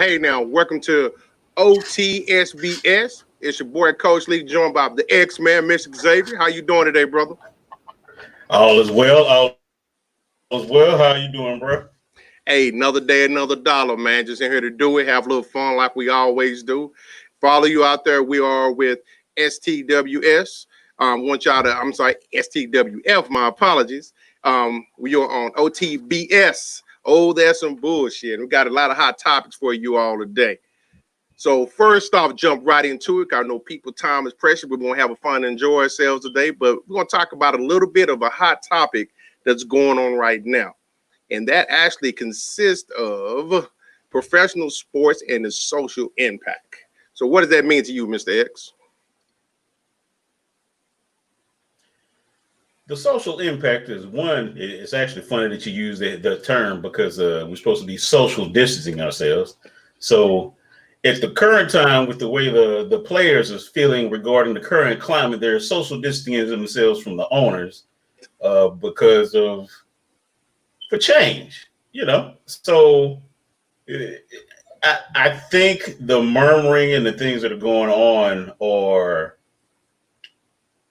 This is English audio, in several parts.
Hey now, welcome to O.T.S.B.S. It's your boy Coach Lee, joined by the X-Man, Mr. Xavier. How you doing today, brother? All is well. All is well. How you doing, bro? Hey, another day, another dollar, man. Just in here to do it, have a little fun like we always do. For all of you out there, we are with STWS. Want y'all to, I'm sorry, STWF, my apologies. We are on O.T.S.B.S. Oh, there's some bullshit. We got a lot of hot topics for you all today. So first off, jump right into it. I know people, time is precious. We're going to have a fun and enjoy ourselves today, but we're going to talk about a little bit of a hot topic that's going on right now. And that actually consists of professional sports and the social impact. So what does that mean to you, Mr. X? The social impact is one. It's actually funny that you use the term because we're supposed to be social distancing ourselves. So at the current time, with the way the players is feeling regarding the current climate, they're social distancing themselves from the owners because of for change, So I think the murmuring and the things that are going on are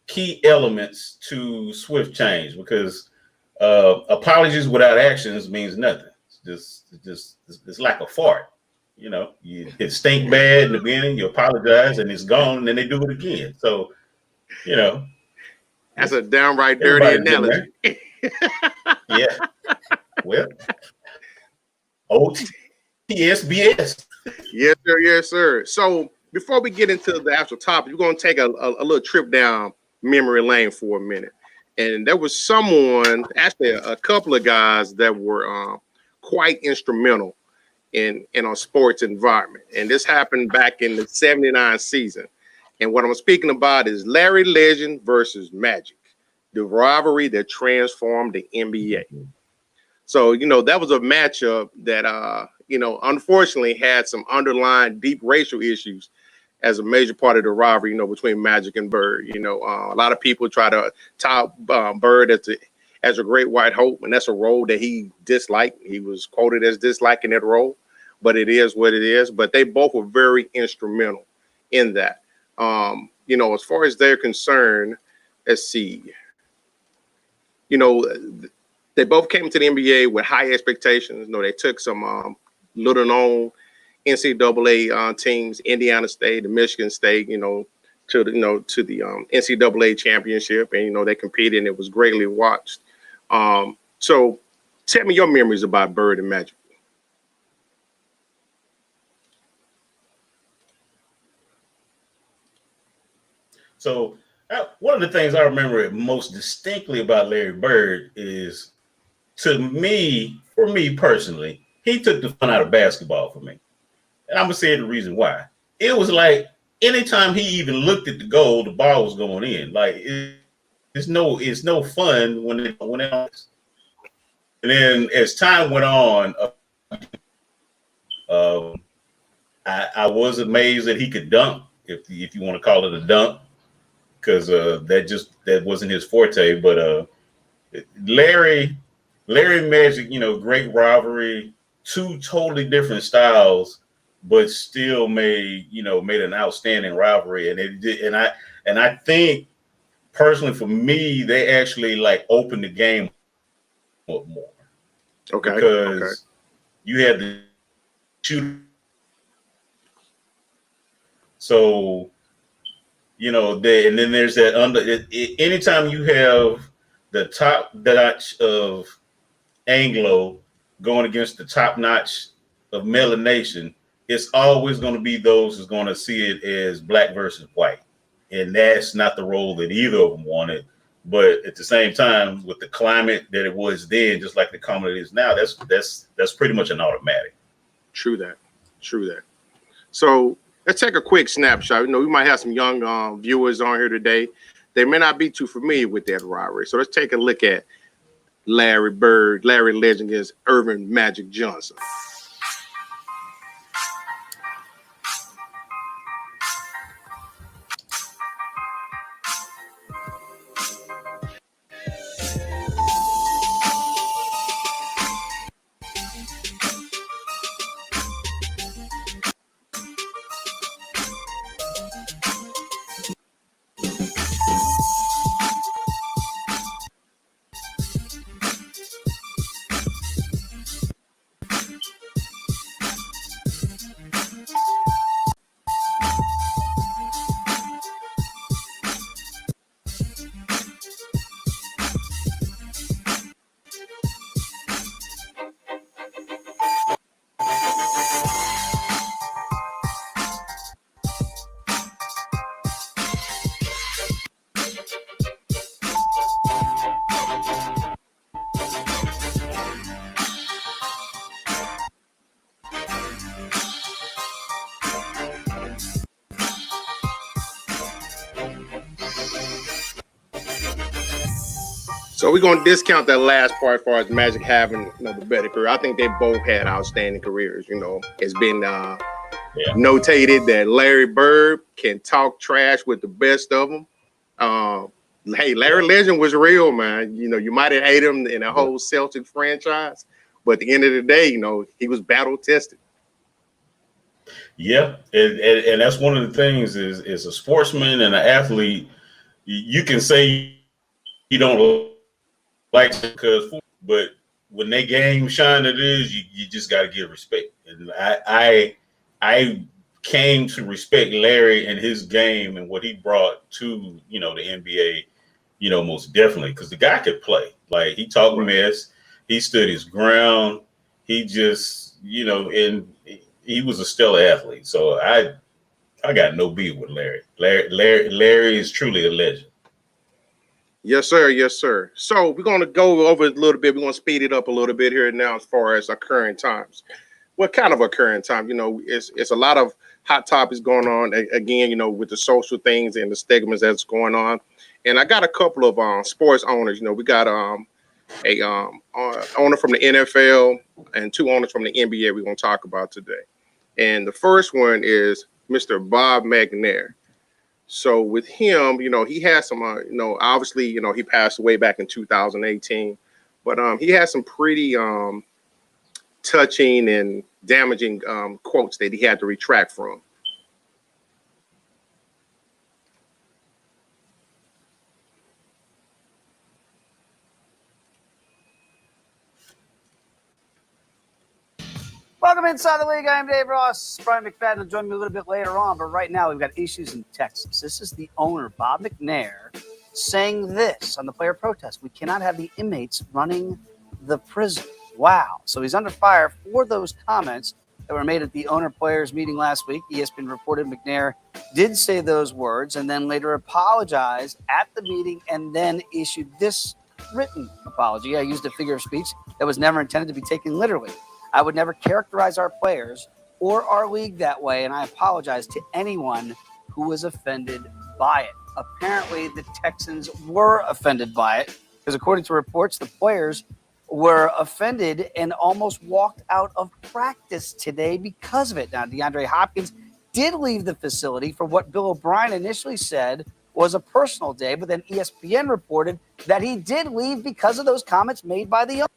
key elements to swift change because apologies without actions means nothing. It's like a fart. It stink bad in the beginning, you apologize and it's gone, and then they do it again. So, that's a downright dirty analogy. Yeah. Well, O.T.S.B.S. Yes, sir. So before we get into the actual topic, we're going to take a little trip down memory lane for a minute. And there was someone, actually a couple of guys that were quite instrumental in our sports environment. And this happened back in the 79 season. And what I'm speaking about is Larry Legend versus Magic, the rivalry that transformed the NBA. So, that was a matchup that, unfortunately had some underlying deep racial issues as a major part of the rivalry, between Magic and Bird. A lot of people try to tout Bird as a great white hope, and that's a role that he disliked. He was quoted as disliking that role, but it is what it is. But they both were very instrumental in that. As far as they're concerned, let's see, they both came to the NBA with high expectations. They took some little known NCAA teams, Indiana State, and Michigan State, to the NCAA championship, and they competed, and it was greatly watched. So, tell me your memories about Bird and Magic. So, one of the things I remember most distinctly about Larry Bird is, for me personally, he took the fun out of basketball for me. And I'm going to say the reason why. It was like anytime he even looked at the goal, the ball was going in. Like it's no fun when it. And then as time went on, I was amazed that he could dunk, if you want to call it a dunk, because that wasn't his forte. But Larry Magic, great rivalry, two totally different styles, but still made an outstanding rivalry. And it did, and I think personally for me, they actually opened the game up more. Okay. Because you had the shooter. So, and then there's that anytime you have the top notch of Anglo going against the top notch of melanation, it's always going to be those who's going to see it as black versus white. And that's not the role that either of them wanted. But at the same time, with the climate that it was then, just like the climate it is now, that's pretty much an automatic. True that. True that. So let's take a quick snapshot. You know, we might have some young viewers on here today. They may not be too familiar with that rivalry. So let's take a look at Larry Legend against Irvin Magic Johnson. So we're going to discount that last part as far as Magic having the better career. I think they both had outstanding careers. You know, it's been notated that Larry Bird can talk trash with the best of them. Hey, Larry Legend was real, man. You know, you might have hated him in a whole Celtic franchise, but at the end of the day, you know, he was battle tested. Yeah, and that's one of the things is a sportsman and an athlete. You can say you don't like because, but when they game shine, it is you just got to give respect. And I came to respect Larry and his game and what he brought to the NBA. Most definitely because the guy could play. Like he talked mess, he stood his ground. He just and he was a stellar athlete. So I got no beef with Larry. Larry is truly a legend. Yes, sir. Yes, sir. So we're going to go over it a little bit. We're going to speed it up a little bit here now as far as our current times. What kind of a current time? It's a lot of hot topics going on again, with the social things and the stigmas that's going on. And I got a couple of sports owners. We got a owner from the NFL and two owners from the NBA we're going to talk about today. And the first one is Mr. Bob McNair. So with him, he has some, obviously, he passed away back in 2018, but he has some pretty touching and damaging quotes that he had to retract from. Welcome inside the league. I'm Dave Ross. Brian McFadden will join me a little bit later on, but right now we've got issues in Texas. This is the owner, Bob McNair, saying this on the player protest. We cannot have the inmates running the prison. Wow. So he's under fire for those comments that were made at the owner-players meeting last week. ESPN reported McNair did say those words and then later apologized at the meeting and then issued this written apology. I used a figure of speech that was never intended to be taken literally. I would never characterize our players or our league that way, and I apologize to anyone who was offended by it. Apparently, the Texans were offended by it because, according to reports, the players were offended and almost walked out of practice today because of it. Now, DeAndre Hopkins did leave the facility for what Bill O'Brien initially said was a personal day, but then ESPN reported that he did leave because of those comments made by the owner.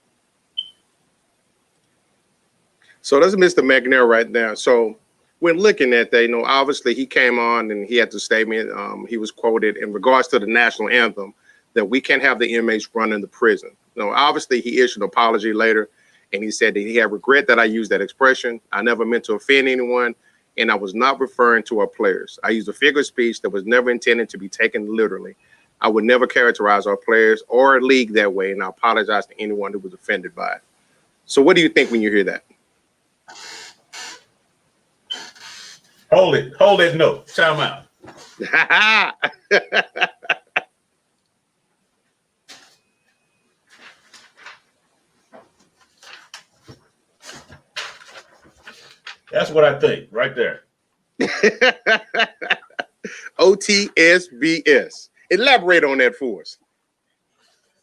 So that's Mr. McNair right now. So when looking at that, obviously he came on and he had the statement. He was quoted in regards to the national anthem that we can't have the inmates running the prison. Obviously he issued an apology later, and he said that he had regret that I used that expression. I never meant to offend anyone, and I was not referring to our players. I used a figure of speech that was never intended to be taken literally. I would never characterize our players or league that way, and I apologize to anyone who was offended by it. So what do you think when you hear that? Hold it note. Time out. That's what I think right there. O.T.S.B.S. Elaborate on that for us.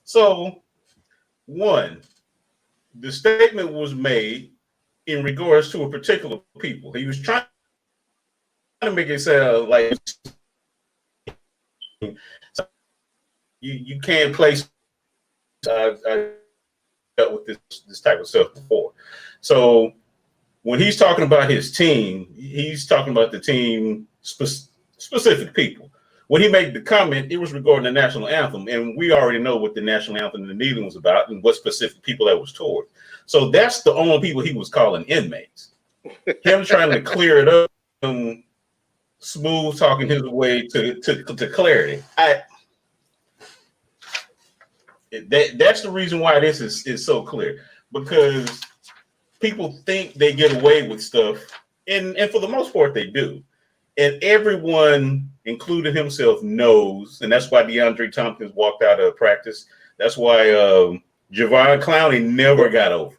So, one, the statement was made in regards to a particular people. He was trying to make it sound like you can't place. I dealt with this type of stuff before. So when he's talking about his team, he's talking about the team specific people. When he made the comment, it was regarding the national anthem, and we already know what the national anthem and the kneeling was about and what specific people that was toward. So that's the only people he was calling inmates. Him trying to clear it up, smooth talking his way to clarity. That's the reason why this is so clear, because people think they get away with stuff, and for the most part they do. And everyone, including himself, knows, and that's why DeAndre Tompkins walked out of practice. That's why Javon Clowney never got over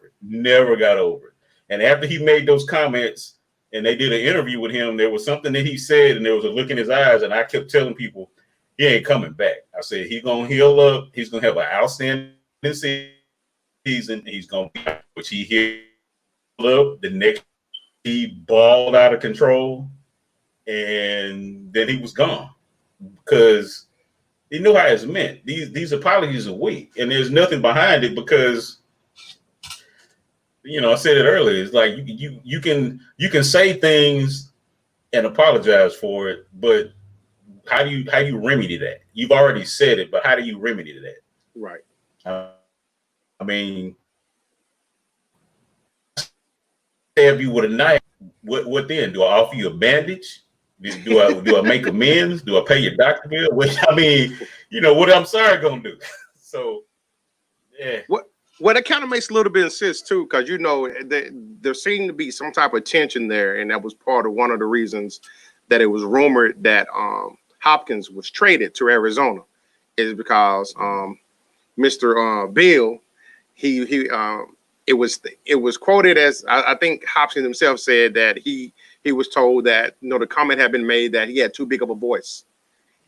it. And after he made those comments and they did an interview with him, there was something that he said, and there was a look in his eyes, and I kept telling people, he ain't coming back. I said, he's going to heal up. He's going to have an outstanding season. He's going to be, which he healed up. The next, he balled out of control. And then he was gone because he knew how it's meant. These apologies are weak, and there's nothing behind it because, I said it earlier. It's like you can say things and apologize for it, but how do you remedy that? You've already said it, but how do you remedy that? Right. I mean, stab you with a knife. What then? Do I offer you a bandage? Do I make amends? Do I pay your doctor bill? Which, I mean, what I'm sorry gonna do. So, yeah. Well, that kind of makes a little bit of sense too, because there seemed to be some type of tension there, and that was part of one of the reasons that it was rumored that Hopkins was traded to Arizona, is because Mr. Bill, it was quoted as I think Hopkins himself said that he was told that the comment had been made that he had too big of a voice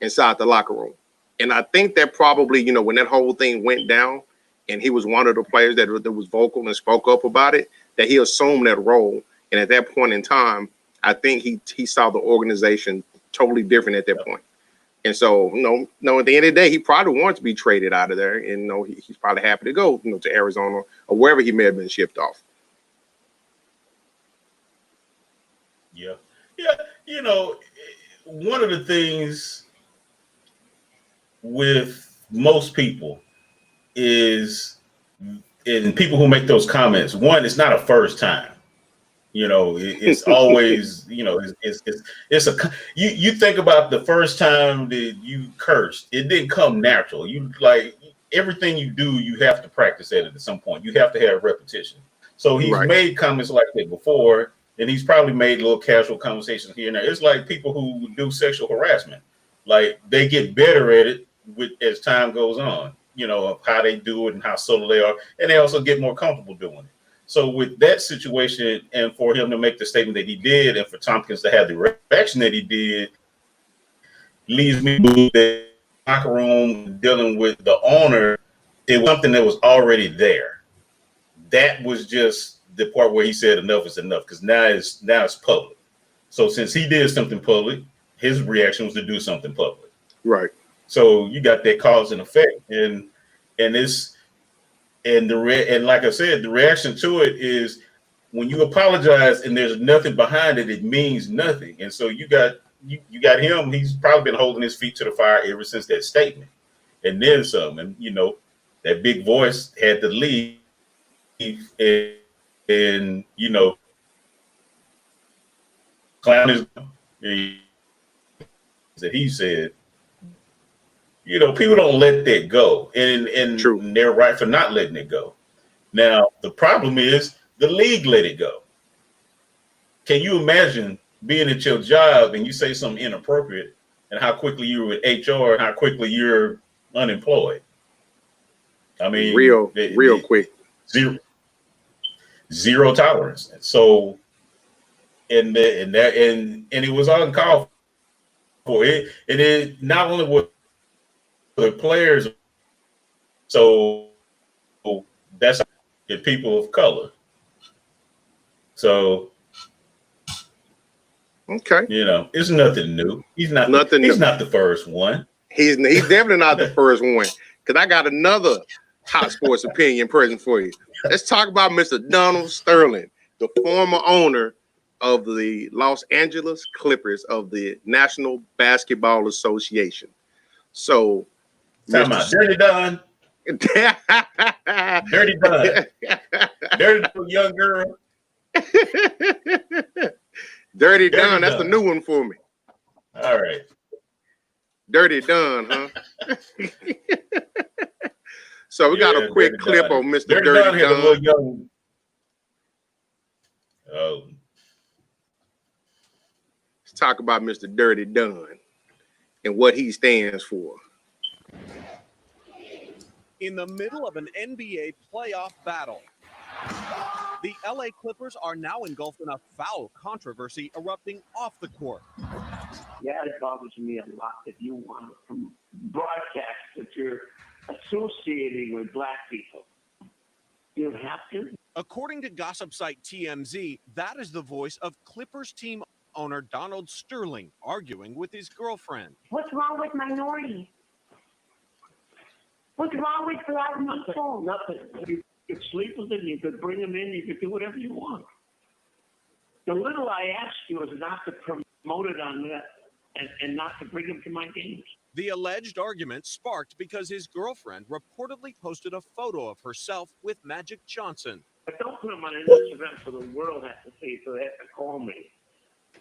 inside the locker room. And I think that probably, when that whole thing went down and he was one of the players that was vocal and spoke up about it, that he assumed that role. And at that point in time, I think he saw the organization totally different at that point. And so, at the end of the day, he probably wants to be traded out of there. And, he's probably happy to go, to Arizona or wherever he may have been shipped off. Yeah. One of the things with most people is, and people who make those comments, one, it's not a first time. It's always, it's you think about the first time that you cursed, it didn't come natural. You like everything you do, you have to practice at it at some point. You have to have repetition. So he's made comments like that before. And he's probably made little casual conversations here and there. It's like people who do sexual harassment. Like they get better at it as time goes on, of how they do it and how subtle they are. And they also get more comfortable doing it. So with that situation, and for him to make the statement that he did, and for Tompkins to have the reaction that he did, leaves me with the locker room dealing with the owner. It was something that was already there. That was just the part where he said enough is enough, because now it's public. So since he did something public, his reaction was to do something public. Right. So you got that cause and effect, and like I said, the reaction to it is when you apologize and there's nothing behind it, it means nothing. And so you got him. He's probably been holding his feet to the fire ever since that statement, and then some. And that big voice had to leave. And clown is that he said, people don't let that go, and True. they're right for not letting it go. Now, the problem is the league let it go. Can you imagine being at your job and you say something inappropriate and how quickly you're with HR and how quickly you're unemployed? I mean, real quick. Zero tolerance. So, and it was uncalled for. It not only was the players, so that's the people of color. So, okay, it's nothing new. He's not nothing. He's not the first one. He's definitely not the first one. Because I got another hot sports opinion present for you. Let's talk about Mr. Donald Sterling, the former owner of the Los Angeles Clippers of the National Basketball Association. So, Talking about Dirty Don. Dirty Don. Dirty young girl. Dirty Don, that's a new one for me. All right. Dirty Don, huh? So we got a quick clip on Mr. Dirty Don. Oh. Let's talk about Mr. Dirty Don and what he stands for. In the middle of an NBA playoff battle, the LA Clippers are now engulfed in a foul controversy erupting off the court. Yeah, it bothers me a lot that you want to broadcast that you're associating with black people. You don't have to. According to gossip site TMZ, that is the voice of Clippers team owner Donald Sterling arguing with his girlfriend. What's wrong with minorities? What's wrong with black people? Nothing. You could sleep with them, you could bring them in, you could do whatever you want. The little I ask you is not to promote it on that and not to bring them to my games. The alleged argument sparked because his girlfriend reportedly posted a photo of herself with Magic Johnson. But don't put them on an Instagram for the world has to see, so they have to call me.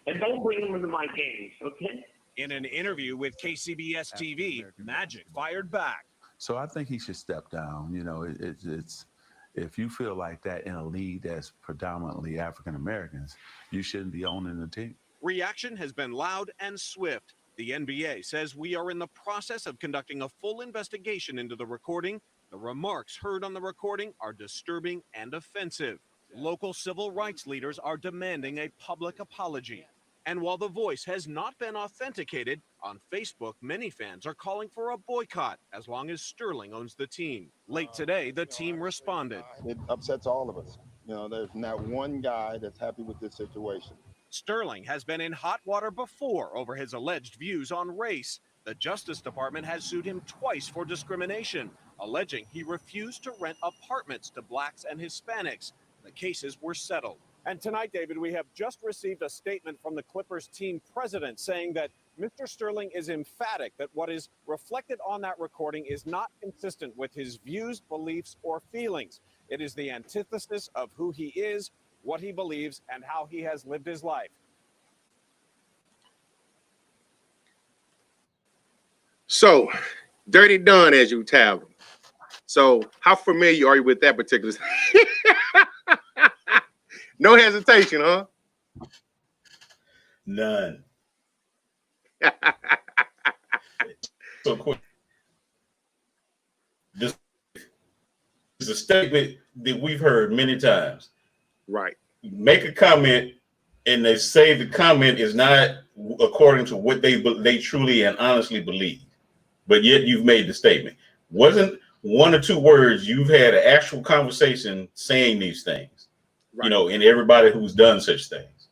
And don't bring them into my games, okay? In an interview with KCBS TV, Magic fired back. So I think he should step down. It's if you feel like that in a league that's predominantly African Americans, you shouldn't be owning the team. Reaction has been loud and swift. The NBA says we are in the process of conducting a full investigation into the recording. The remarks heard on the recording are disturbing and offensive. Local civil rights leaders are demanding a public apology. And while the voice has not been authenticated, on Facebook, many fans are calling for a boycott as long as Sterling owns the team. Late today, the team responded. It upsets all of us. There's not one guy that's happy with this situation. Sterling has been in hot water before over his alleged views on race. The Justice Department has sued him twice for discrimination, alleging he refused to rent apartments to blacks and Hispanics. The cases were settled. And tonight, David, we have just received a statement from the Clippers team president saying that Mr. Sterling is emphatic that what is reflected on that recording is not consistent with his views, beliefs, or feelings. It is the antithesis of who he is, what he believes, and how he has lived his life. So, Dirty Don, as you tell him. So, how familiar are you with that particular? No hesitation, huh? None. So quick. This is a statement that we've heard many times. Right. Make a comment, and they say the comment is not according to what they truly and honestly believe. But yet you've made the statement. Wasn't one or two words, you've had an actual conversation saying these things. Right. And everybody who's done such things.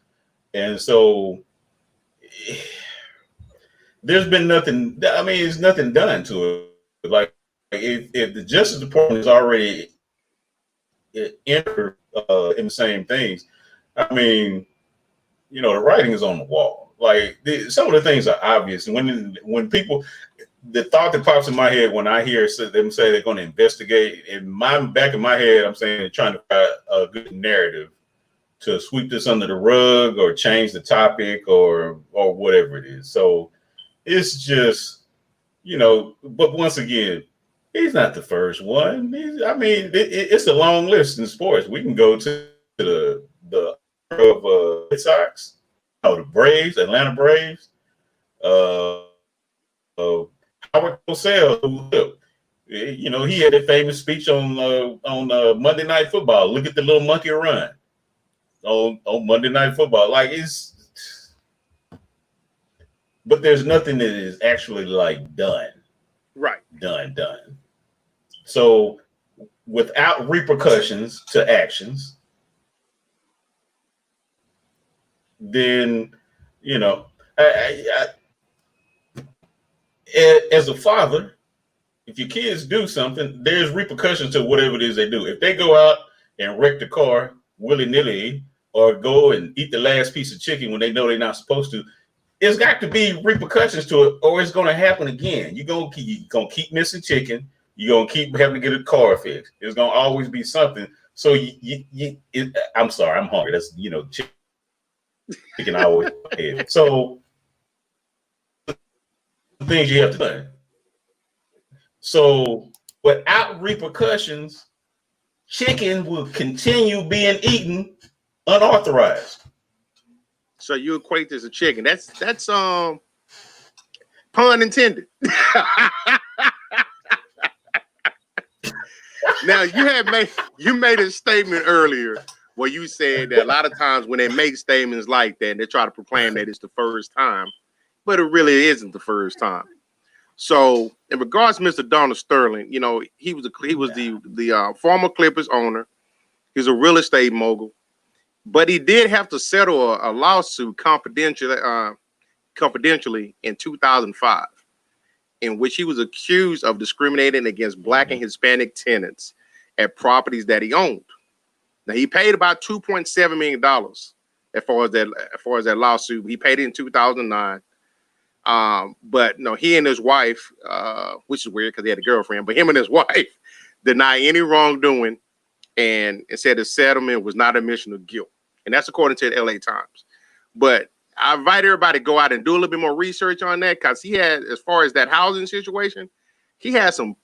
And so there's been nothing, it's nothing done to it. Like if the Justice Department is already entered in the same things, the writing is on the wall. Like some of the things are obvious. And when people, the thought that pops in my head when I hear them say they're going to investigate, in my back of my head, I'm saying they're trying to find a good narrative to sweep this under the rug or change the topic or whatever it is. So it's just, But once again, he's not the first one. It's a long list in sports. We can go to the Red Sox, the Braves, Atlanta Braves, Howard Cosell. He had a famous speech on Monday Night Football. Look at the little monkey run on Monday Night Football. But there's nothing that is actually done. Right. Done. So without repercussions to actions, then, as a father, if your kids do something, there's repercussions to whatever it is they do. If they go out and wreck the car willy-nilly or go and eat the last piece of chicken when they know they're not supposed to, there's got to be repercussions to it, or it's going to happen again. You're going to keep missing chicken. You're going to keep having to get a car fixed. There's going to always be something. So I'm sorry, I'm hungry. That's, chicken always. So things you have to do. So without repercussions, chicken will continue being eaten unauthorized. So you equate this to chicken. That's pun intended. Now you made a statement earlier where you said that a lot of times when they make statements like that, they try to proclaim that it's the first time, but it really isn't the first time. So in regards to Mr. Donald Sterling, he was the former Clippers owner. He's a real estate mogul, but he did have to settle a lawsuit confidentially in 2005, in which he was accused of discriminating against Black and Hispanic tenants at properties that he owned. Now he paid about $2.7 million as far as that lawsuit. He paid it in 2009. But no, he and his wife, which is weird because he had a girlfriend, but him and his wife deny any wrongdoing and said the settlement was not admission of guilt. And that's according to the LA Times. But I invite everybody to go out and do a little bit more research on that, because he had, as far as that housing situation, he had some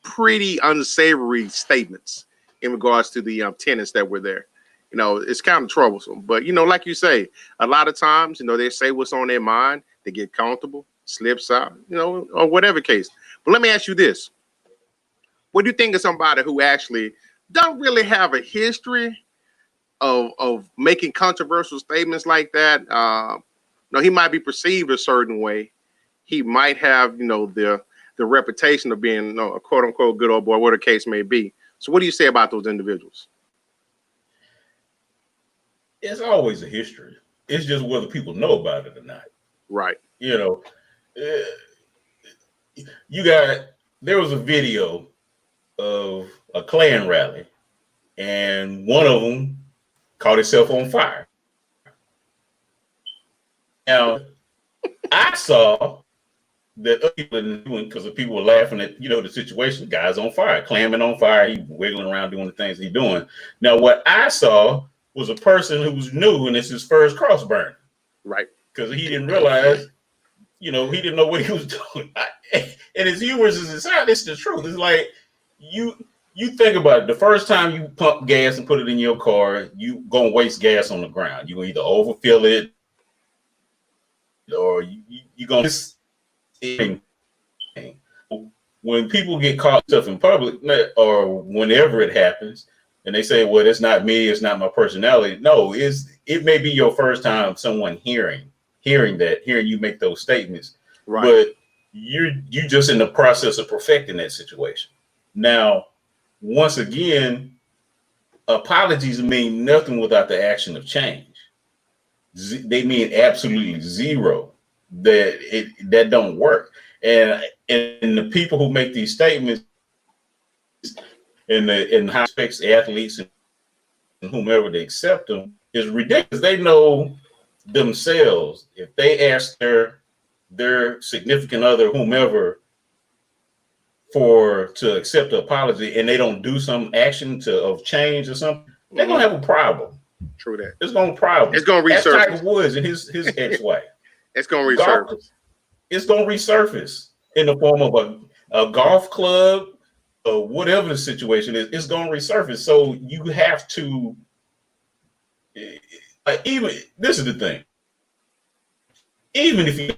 pretty unsavory statements in regards to the tenants that were there. It's kind of troublesome. But, like you say, a lot of times, they say what's on their mind. They get comfortable, slips out, or whatever case. But let me ask you this. What do you think of somebody who actually don't really have a history of making controversial statements like that? He might be perceived a certain way. He might have, the reputation of being a quote unquote good old boy, whatever the case may be. So what do you say about those individuals? It's always a history. It's just whether people know about it or not. Right. There was a video of a Klan rally, and one of them caught itself on fire. Now, I saw that other people didn't do it because the people were laughing at, the situation. The guy's on fire, Klanman on fire. He's wiggling around doing the things he's doing. Now, what I saw was a person who was new, and it's his first cross burn. Right. Because he didn't realize, he didn't know what he was doing. And as humorous as it sounds, it's the truth. It's like you think about it. The first time you pump gas and put it in your car, you gonna waste gas on the ground. You either overfill it, or you gonna miss anything. When people get caught stuff in public, or whenever it happens, and they say, "Well, it's not me. It's not my personality." No, it may be your first time someone hearing you make those statements, right? But you just in the process of perfecting that situation. Now, once again, apologies mean nothing without the action of change. They mean absolutely zero. That don't work. And the people who make these statements in high specs athletes and whomever they accept them is ridiculous. They know themselves, if they ask their significant other, whomever, to accept the apology, and they don't do some action of change or something, they're gonna have a problem. True that. It's gonna problem. It's gonna resurface. Tiger Woods and his ex-wife. It's gonna resurface. It's gonna resurface. in the form of a golf club or whatever the situation is, it's going to resurface. So you have to, even, this is the thing, even if you,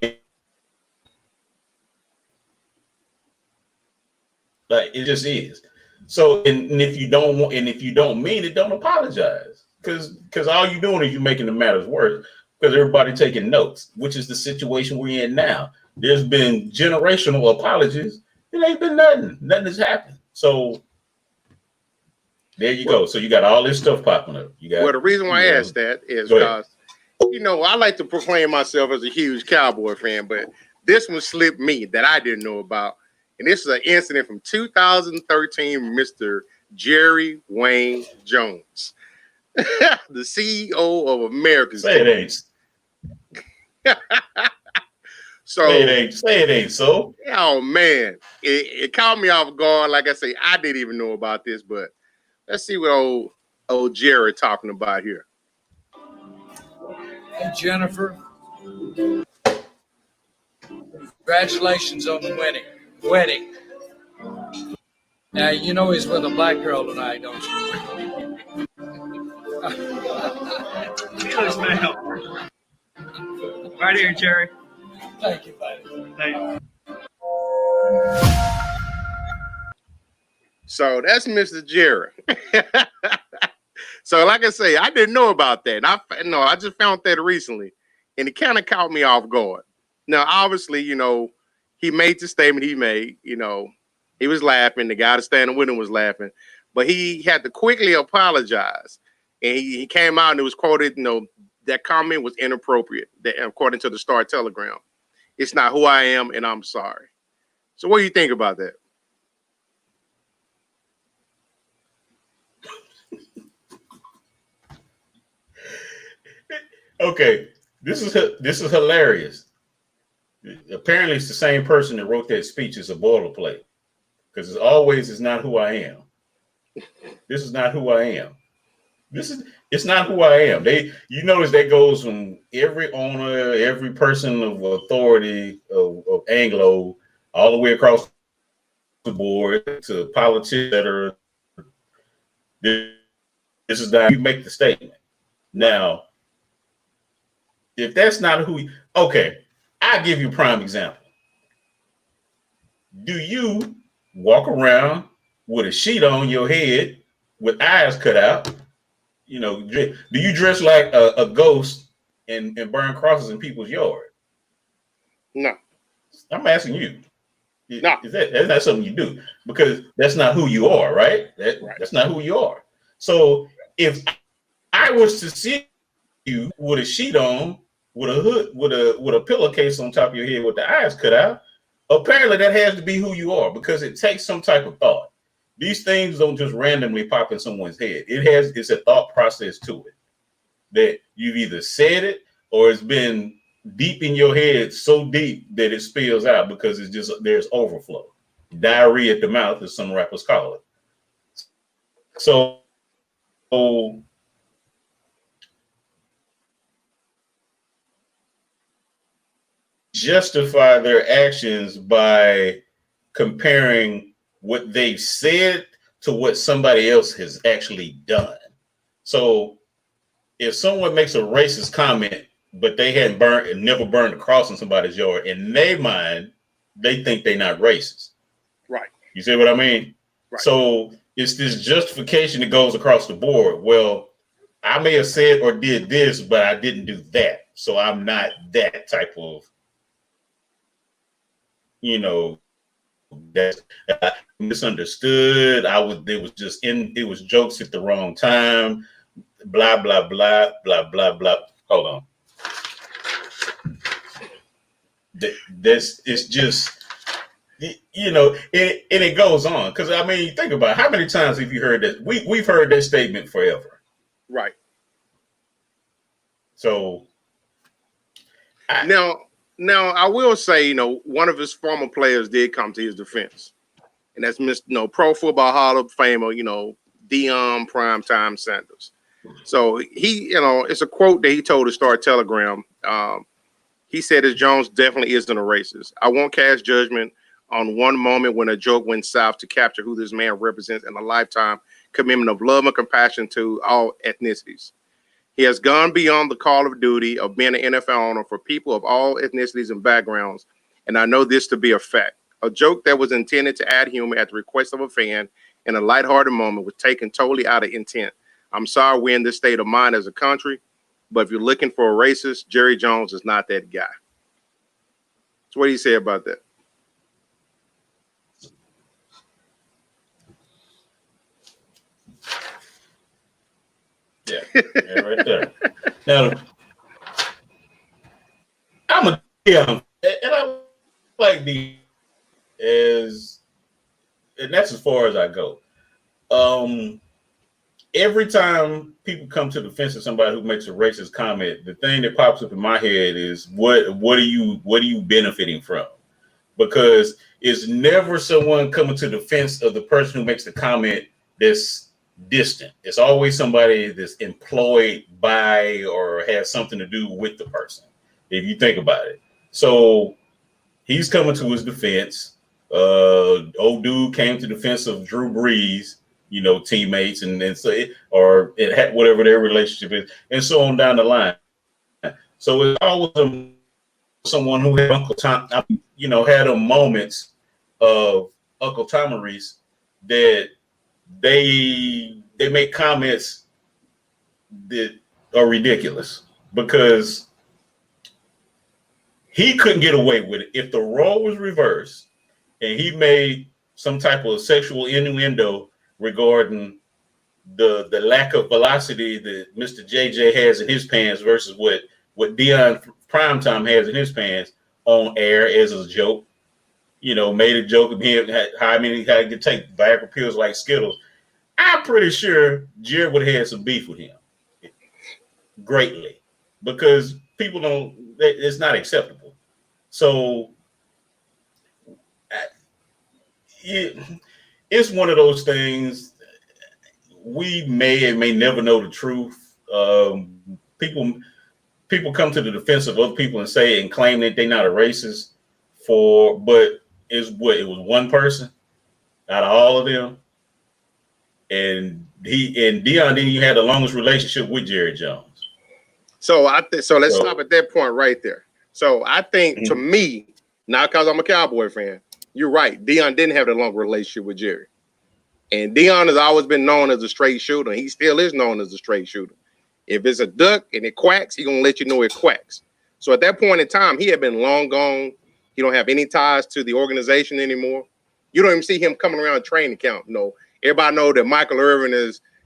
like, it just is. So, and if you don't want, and if you don't mean it, don't apologize. Because all you're doing is you're making the matters worse because everybody taking notes, which is the situation we're in now. There's been generational apologies. It ain't been nothing. Nothing has happened. So there you go. So you got all this stuff popping up. You got. Well, the reason why I asked that is because, I like to proclaim myself as a huge Cowboy fan, but this one slipped me that I didn't know about. And this is an incident from 2013, Mr. Jerry Wayne Jones, the CEO of America's Say it ain't. So say it ain't so. Oh man, it caught me off guard. Like I say, I didn't even know about this, but let's see what old Jerry talking about here. Hey Jennifer, congratulations on the wedding. Now you know he's with a black girl tonight, don't you? Close now. Right here, Jerry. Thank you, buddy. Thank you. So that's Mr. Jerry. So like I say, I didn't know about that. I just found that recently, and it kind of caught me off guard. Now, obviously, he made the statement he made. He was laughing. The guy standing with him was laughing, but he had to quickly apologize. And he came out and it was quoted, that comment was inappropriate, according to the Star Telegram. It's not who I am, and I'm sorry. So what do you think about that? Okay, this is hilarious. Apparently, it's the same person that wrote that speech as a boilerplate, because it's not who I am. This is not who I am. It's not who I am. You notice that goes from every owner, every person of authority of Anglo, all the way across the board to politicians that are. This is not you make the statement. Now, if that's not who, okay, I'll give you a prime example. Do you walk around with a sheet on your head with eyes cut out? Do you dress like a ghost and burn crosses in people's yard? No. I'm asking you. No. That's not something you do, because that's not who you are, right? That's not who you are. So if I was to see you with a sheet on, with a hood, with a pillowcase on top of your head with the eyes cut out, apparently that has to be who you are, because it takes some type of thought. These things don't just randomly pop in someone's head. It's a thought process to it that you've either said it or it's been deep in your head, so deep that it spills out because there's overflow. Diarrhea at the mouth, as some rappers call it. So justify their actions by comparing what they've said to what somebody else has actually done. So if someone makes a racist comment, but they never burned a cross in somebody's yard, in their mind, they think they're not racist. Right. You see what I mean? Right. So it's this justification that goes across the board. Well, I may have said or did this, but I didn't do that. So I'm not that type of, that misunderstood. It was jokes at the wrong time. Blah, blah, blah, blah, blah, blah. Hold on. It's just, and it goes on. Because, think about it. How many times have you heard that? We've heard that statement forever. Right. So. Now, I will say, one of his former players did come to his defense. And that's Mr. Pro Football Hall of Famer, Deion Primetime Sanders. So he, it's a quote that he told the Star Telegram. He said, "As Jones definitely isn't a racist. I won't cast judgment on one moment when a joke went south to capture who this man represents and a lifetime commitment of love and compassion to all ethnicities. He has gone beyond the call of duty of being an NFL owner for people of all ethnicities and backgrounds, and I know this to be a fact. A joke that was intended to add humor at the request of a fan in a lighthearted moment was taken totally out of intent. I'm sorry we're in this state of mind as a country, but if you're looking for a racist, Jerry Jones is not that guy. So what do you say about that? Yeah, right there. Now, I'm a and I like the and that's as far as I go. Every time people come to the defense of somebody who makes a racist comment, the thing that pops up in my head is what are you benefiting from? Because it's never someone coming to the defense of the person who makes the comment that's distant. It's always somebody that's employed by or has something to do with the person, if you think about it. So he's coming to his defense. Old dude came to defense of Drew Brees, teammates, and so or it had whatever their relationship is, and so on down the line. So it's always someone who had Uncle Tom, had a moments of Uncle Tomeries that they make comments that are ridiculous because he couldn't get away with it. If the role was reversed and he made some type of sexual innuendo regarding the lack of velocity that Mr. JJ has in his pants versus what Deion Primetime has in his pants on air as a joke, made a joke of him, how many had to take Viagra pills like Skittles. I'm pretty sure Jared would have had some beef with him greatly because people it's not acceptable. So it's one of those things. We may and may never know the truth. People come to the defense of other people and claim that they're not a racist but it was one person out of all of them. And Deion didn't even have the longest relationship with Jerry Jones. So let's stop at that point right there. So I think to me, not because I'm a Cowboy fan, you're right. Deion didn't have the long relationship with Jerry. And Deion has always been known as a straight shooter. He still is known as a straight shooter. If it's a duck and it quacks, he's going to let you know it quacks. So at that point in time, he had been long gone. He don't have any ties to the organization anymore. You don't even see him coming around training camp. Everybody know that Michael Irvin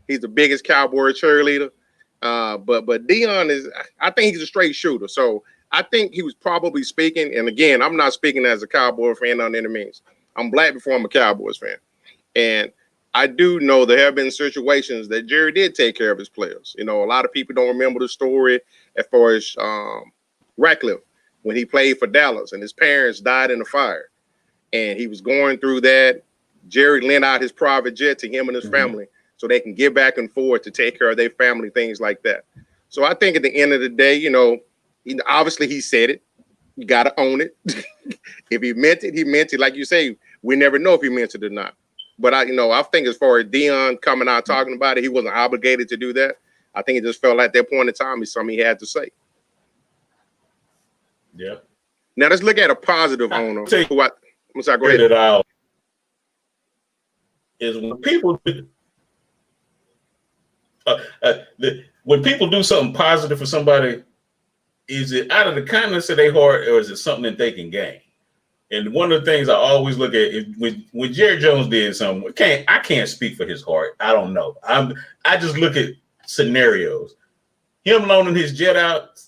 he's the biggest Cowboy cheerleader. But Deion I think he's a straight shooter. So I think he was probably speaking. And again, I'm not speaking as a Cowboy fan on any means. I'm black before I'm a Cowboys fan. And I do know there have been situations that Jerry did take care of his players. A lot of people don't remember the story as far as Ratcliffe when he played for Dallas and his parents died in a fire. And he was going through that. Jerry lent out his private jet to him and his family so they can get back and forth to take care of their family, things like that. So I think at the end of the day, obviously he said it. You got to own it. If he meant it, he meant it. Like you say, we never know if he meant it or not. But I think as far as Deion coming out talking about it, he wasn't obligated to do that. I think it just felt like that point in time is something he had to say. Yeah. Now let's look at a positive owner. I'm sorry, go ahead. It out is when people do something positive for somebody, is it out of the kindness of their heart or is it something that they can gain? And one of the things I always look at is when Jerry Jones did something, I can't speak for his heart. I don't know. I just look at scenarios. Him loaning his jet out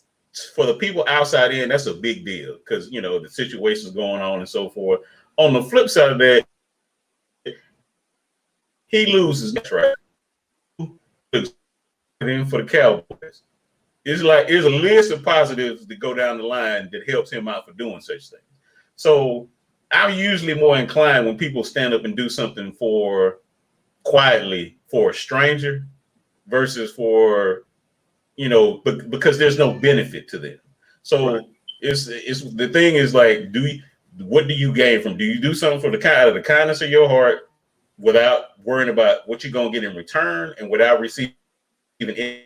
for the people outside in, that's a big deal because the situation's going on and so forth. On the flip side of that, he loses, right? In for the Cowboys. It's a list of positives that go down the line that helps him out for doing such things. So I'm usually more inclined when people stand up and do something quietly for a stranger versus for, because there's no benefit to them. So it's the thing is like, what do you gain from? Do you do something for the kindness of your heart without worrying about what you're gonna get in return and without receiving anything?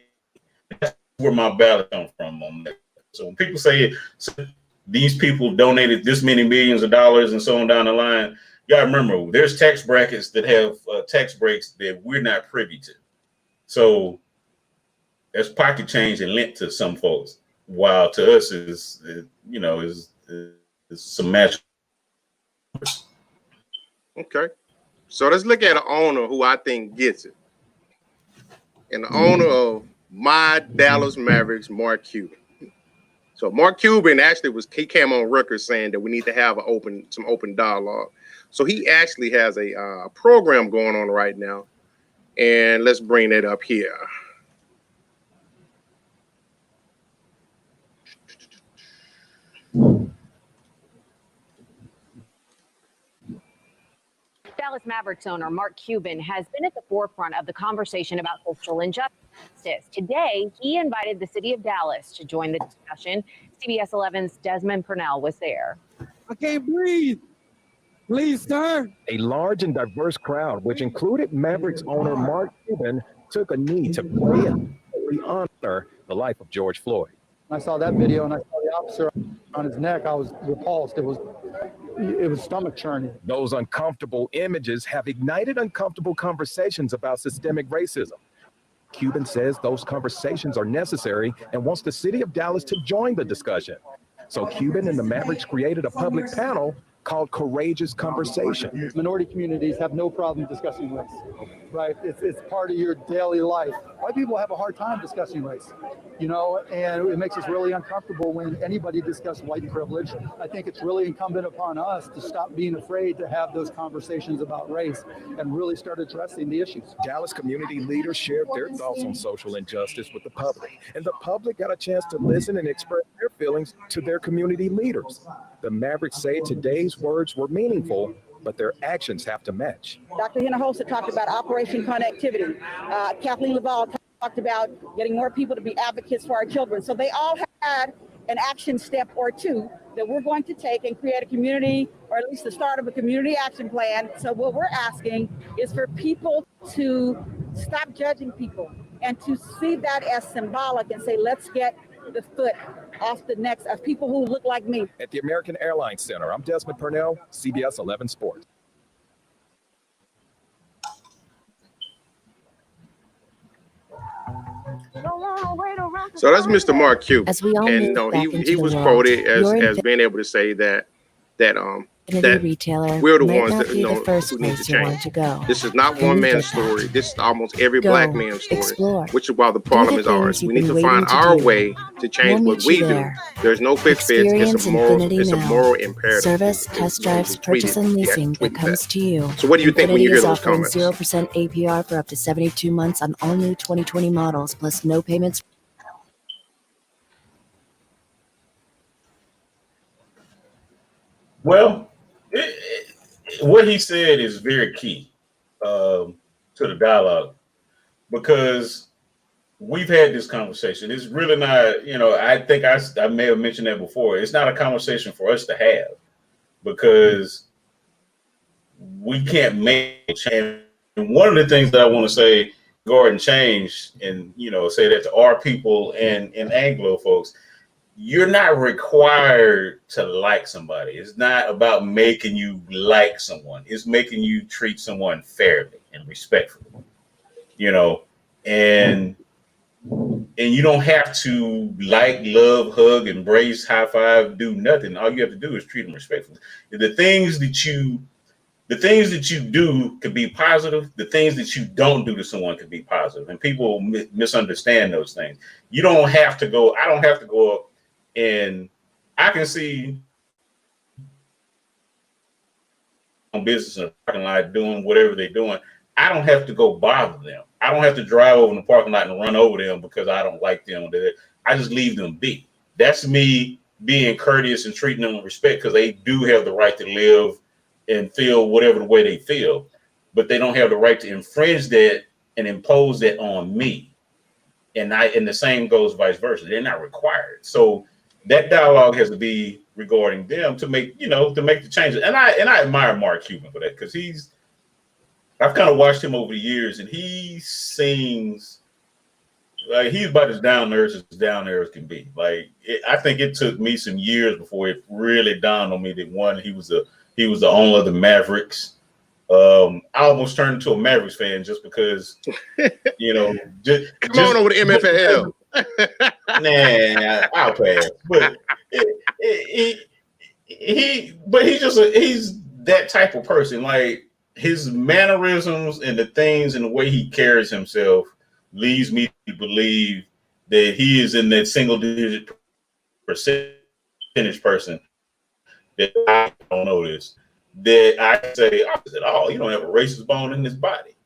That's where my ballot comes from on that. So when people say these people donated this many millions of dollars and so on down the line, you gotta remember there's tax brackets that have tax breaks that we're not privy to. So that's pocket change and lent to some folks, while to us is some match. Okay. So let's look at an owner who I think gets it. And the owner of my Dallas Mavericks, Mark Cuban. So Mark Cuban actually he came on record saying that we need to have some open dialogue. So he actually has a program going on right now. And let's bring that up here. Dallas Mavericks owner Mark Cuban has been at the forefront of the conversation about social injustice. Today, he invited the city of Dallas to join the discussion. CBS 11's Desmond Purnell was there. I can't breathe. Please, sir. A large and diverse crowd, which included Mavericks owner Mark Cuban, took a knee to pray and honor the life of George Floyd. I saw that video and I saw the officer on his neck. I was repulsed. It was stomach churning. Those uncomfortable images have ignited uncomfortable conversations about systemic racism. Cuban says those conversations are necessary and wants the city of Dallas to join the discussion. So Cuban and the Mavericks created a public panel called Courageous Conversation. Minority communities have no problem discussing race, right? It's part of your daily life. White people have a hard time discussing race, and it makes us really uncomfortable when anybody discusses white privilege. I think it's really incumbent upon us to stop being afraid to have those conversations about race and really start addressing the issues. Dallas community leaders shared their thoughts on social injustice with the public, and the public got a chance to listen and express their feelings to their community leaders. The Mavericks say today's words were meaningful, but their actions have to match. Dr. Hinojosa talked about Operation Connectivity. Kathleen Laval talked about getting more people to be advocates for our children. So they all had an action step or two that we're going to take and create a community, or at least the start of a community action plan. So what we're asking is for people to stop judging people and to see that as symbolic and say, let's get the foot off the necks of people who look like me. At the American Airlines Center, I'm Desmond Purnell, CBS 11 Sports. So that's Mr. Mark Cuban. As we all and he was quoted as being able to say that retailer we're the might ones not that be know the first who need to place you want change. to go. This is not Can one you man's get that? story. This is almost every Go, black man's story, explore. which is why the Do problem the is ours. things We you've need been to find waiting to our do. way to change We'll what meet we you do. there. There's no quick fix. Experience Infinity It's a now. moral imperative. Service, test drives, purchase, and leasing that comes to you. So what do you think when you hear those Infinity comments? is offering 0% APR for up to 72 months on all new 2020 models, plus no payments. Well, what he said is very key to the dialogue, because we've had this conversation. It's really not, I think I may have mentioned that before. It's not a conversation for us to have, because we can't make a change. And one of the things that I want to say, Gordon, change and, say that to our people and Anglo folks, you're not required to like somebody. It's not about making you like someone. It's making you treat someone fairly and respectfully, and you don't have to like, love, hug, embrace, high five, do nothing. All you have to do is treat them respectfully. The things that you do can be positive. The things that you don't do to someone can be positive. And people misunderstand those things. I don't have to go up, and I can see on business in the parking lot doing whatever they're doing. I don't have to go bother them. I don't have to drive over in the parking lot and run over them because I don't like them. I just leave them be. That's me being courteous and treating them with respect, because they do have the right to live and feel whatever the way they feel, but they don't have the right to infringe that and impose that on me. And the same goes vice versa. They're not required. So that dialogue has to be regarding them to make the changes. And I admire Mark Cuban for that, because I've kind of watched him over the years, and he sings like he's about as down there as can be. Like I think it took me some years before it really dawned on me that one, he was the owner of the Mavericks. I almost turned into a Mavericks fan just because, come on over to MFL. Nah, I'll pass. But he's that type of person. Like his mannerisms and the things and the way he carries himself leads me to believe that he is in that single-digit percentage person that I don't know this. That I say, oh, you don't have a racist bone in his body.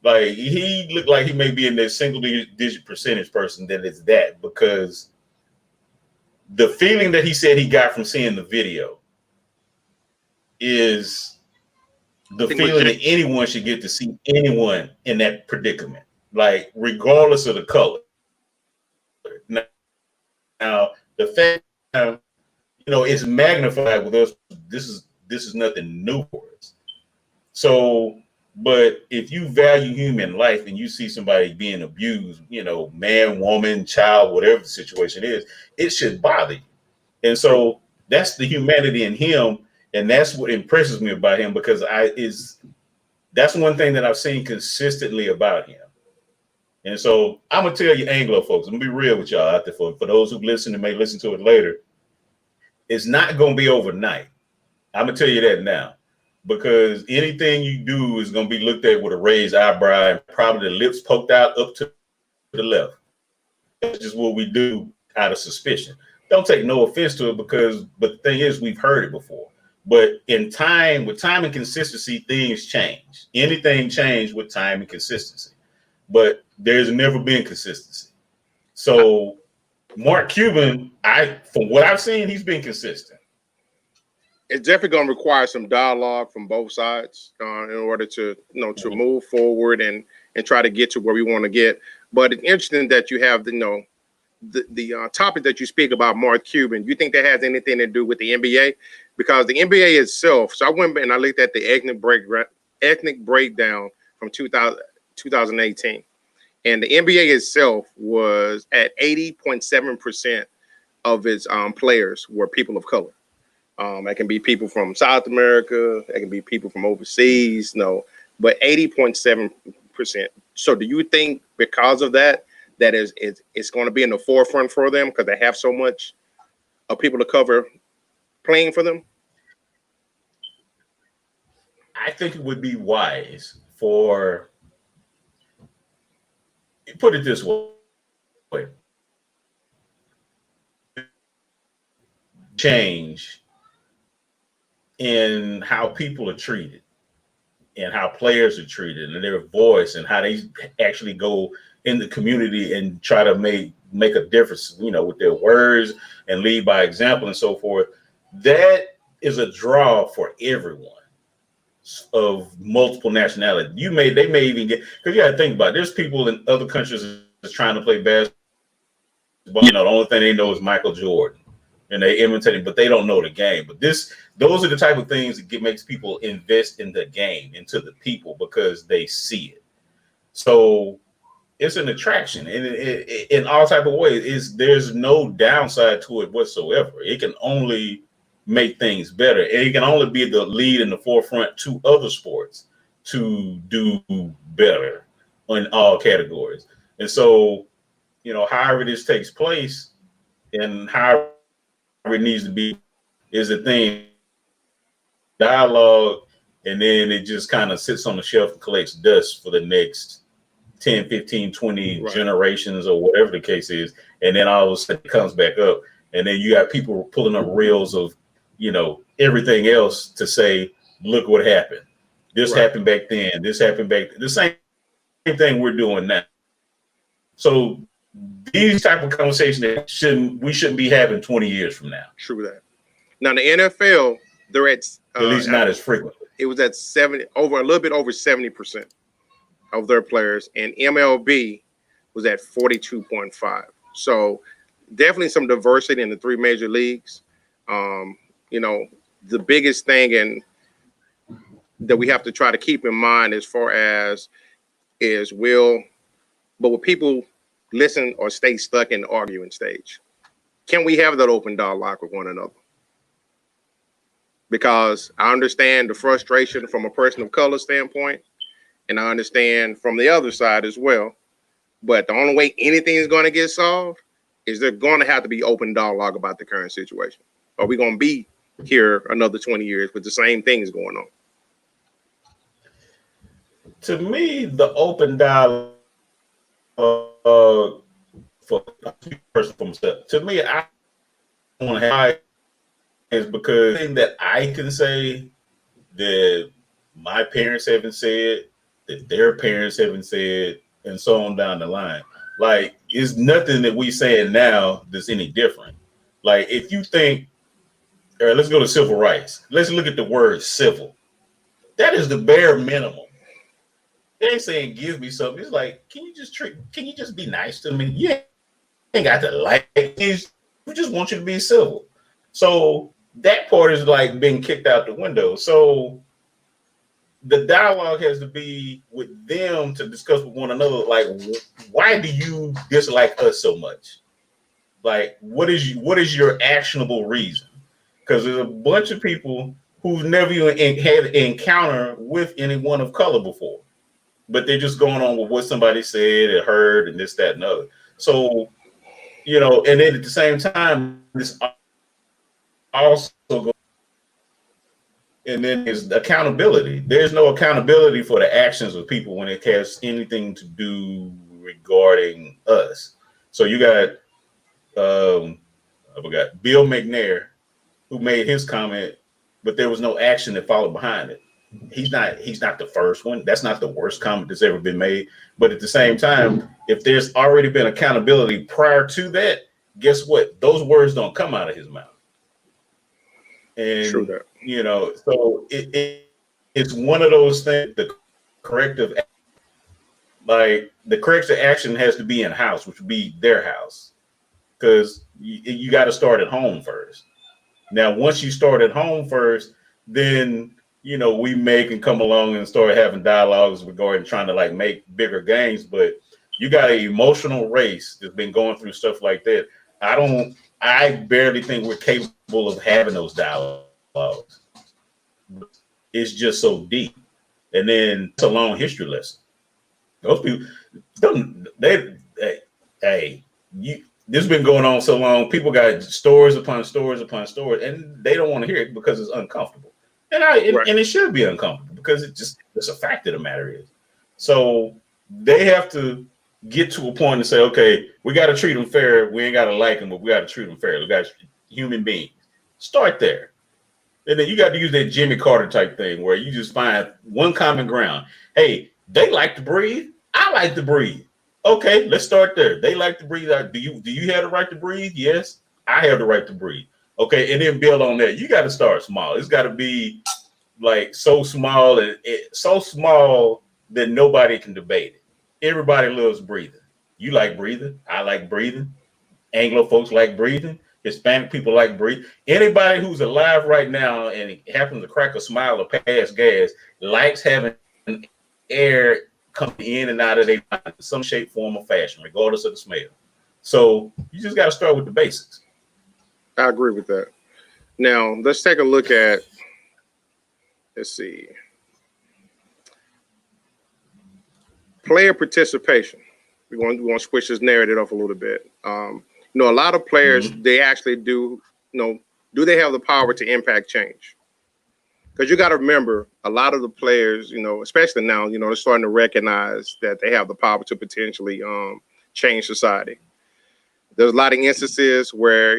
Like he looked like he may be in that single-digit percentage person that is that, because the feeling that he said he got from seeing the video is the feeling that anyone should get to see anyone in that predicament, like regardless of the color. Now the fact, it's magnified with us. This is nothing new for us. So, but if you value human life and you see somebody being abused, man, woman, child, whatever the situation is, it should bother you. And so that's the humanity in him. And that's what impresses me about him, because that's one thing that I've seen consistently about him. And so I'm going to tell you, Anglo folks, I'm going to be real with y'all out there. For those who listen and may listen to it later, it's not going to be overnight. I'm going to tell you that now, because anything you do is going to be looked at with a raised eyebrow and probably the lips poked out up to the left. That's just what we do out of suspicion. Don't take no offense to it, but the thing is, we've heard it before. But with time and consistency, things change. Anything change with time and consistency. But there's never been consistency. So Mark Cuban, from what I've seen, he's been consistent. It's definitely going to require some dialogue from both sides in order to to move forward and try to get to where we want to get. But it's interesting that you have the topic that you speak about, Mark Cuban. You think that has anything to do with the NBA? Because the NBA itself, so I went and I looked at the ethnic breakdown from 2018, and the NBA itself was at 80.7% of its players were people of color. It can be people from South America, it can be people from overseas, but 80.7%. So do you think because of that it's going to be in the forefront for them because they have so much of people of color playing for them? I think it would be wise for, put it this way, change in how people are treated and how players are treated and their voice and how they actually go in the community and try to make a difference, with their words and lead by example and so forth. That is a draw for everyone of multiple nationality. They may even get, because you got to think about it, there's people in other countries that's trying to play basketball. The only thing they know is Michael Jordan, and they imitate him, but they don't know the game. But those are the type of things that makes people invest in the game, into the people, because they see it. So it's an attraction, and in all type of ways. There's no downside to it whatsoever. It can only make things better, and it can only be the lead in the forefront to other sports to do better in all categories. And so, however this takes place and however it needs to be is the thing, dialogue, and then it just kind of sits on the shelf and collects dust for the next 10, 15, 20 generations or whatever the case is. And then all of a sudden it comes back up. And then you got people pulling up reels of, everything else to say, look what happened. This happened back then. This happened back then. The same thing we're doing now. So these type of conversations we shouldn't be having 20 years from now. True that. Now the NFL, they're at least not as frequently. It was at a little bit over 70% of their players, and MLB was at 42.5. So definitely some diversity in the three major leagues. You know, the biggest thing and that we have to try to keep in mind as far as is will people listen or stay stuck in the arguing stage? Can we have that open dialogue with one another? Because I understand the frustration from a person of color standpoint, and I understand from the other side as well. But the only way anything is going to get solved is there going to have to be open dialogue about the current situation. Are we going to be here another 20 years with the same things going on? To me, the open dialogue for myself. To me, I want to have is because the thing that I can say that my parents haven't said, that their parents haven't said, and so on down the line. Like, it's nothing that we saying now that's any different. Like, if you think, all right, let's go to civil rights. Let's look at the word civil. That is the bare minimum. They ain't saying give me something. It's like, can you just be nice to me? You ain't got to like these. We just want you to be civil. So that part is like being kicked out the window. So the dialogue has to be with them to discuss with one another. Like, why do you dislike us so much? Like, what is your actionable reason? Because there's a bunch of people who've never even had an encounter with anyone of color before, but they're just going on with what somebody said and heard and this, that, and other. So, you know, and then at the same time, this also goes, and then there's accountability. There's no accountability for the actions of people when it has anything to do regarding us. So you got, I forgot, Bill McNair, who made his comment, but there was no action that followed behind it. He's not the first one. That's not the worst comment that's ever been made. But at the same time, if there's already been accountability prior to that, guess what? Those words don't come out of his mouth. And you know, so it's one of those things. The corrective action has to be in house, which would be their house, because you got to start at home first. Now, once you start at home first, then you know we can come along and start having dialogues regarding trying to like make bigger gains. But you got an emotional race that's been going through stuff like that. I barely think we're capable of having those dialogues. It's just so deep. And then it's a long history lesson. Those people, this has been going on so long. People got stories upon stories upon stories, and they don't want to hear it because it's uncomfortable. And it should be uncomfortable because it's a fact of the matter is. So they have to get to a point and say, okay, we got to treat them fair. We ain't got to like them, but we got to treat them fair. We got human beings. Start there. And then you got to use that Jimmy Carter type thing where you just find one common ground. Hey, they like to breathe. I like to breathe. Okay, let's start there. They like to breathe. Do you have the right to breathe? Yes, I have the right to breathe. Okay, and then build on that. You got to start small. It's got to be like so small that nobody can debate it. Everybody loves breathing. You like breathing. I like breathing. Anglo folks like breathing. Hispanic people like breathing. Anybody who's alive right now and happens to crack a smile or pass gas likes having air come in and out of their body in some shape, form, or fashion, regardless of the smell. So you just got to start with the basics. I agree with that. Now let's take a look at. Let's see. Player participation. We want to switch this narrative up a little bit. A lot of players, they actually do they have the power to impact change? Because you got to remember, a lot of the players, especially now, they're starting to recognize that they have the power to potentially change society. There's a lot of instances where,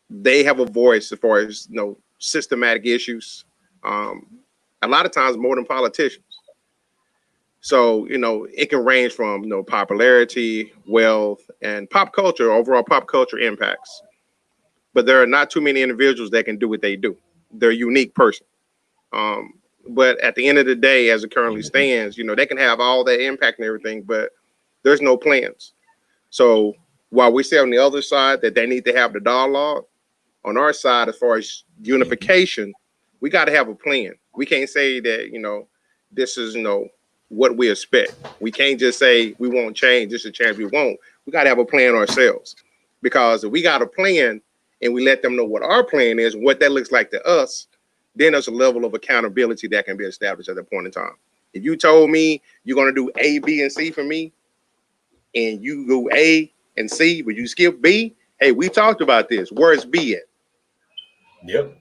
they have a voice as far as, systematic issues. A lot of times more than politicians. So, it can range from, popularity, wealth, and overall pop culture impacts. But there are not too many individuals that can do what they do. They're a unique person. But at the end of the day, as it currently stands, they can have all that impact and everything, but there's no plans. So while we say on the other side that they need to have the dialogue, on our side, as far as unification, we got to have a plan. We can't say that, this is, what we expect. We can't just say we won't change. This is a change we won't. We got to have a plan ourselves, because if we got a plan and we let them know what our plan is, what that looks like to us, then there's a level of accountability that can be established at that point in time. If you told me you're going to do A, B, and C for me, and you go A and C, but you skip B, hey, we talked about this. Where's B at? Yep.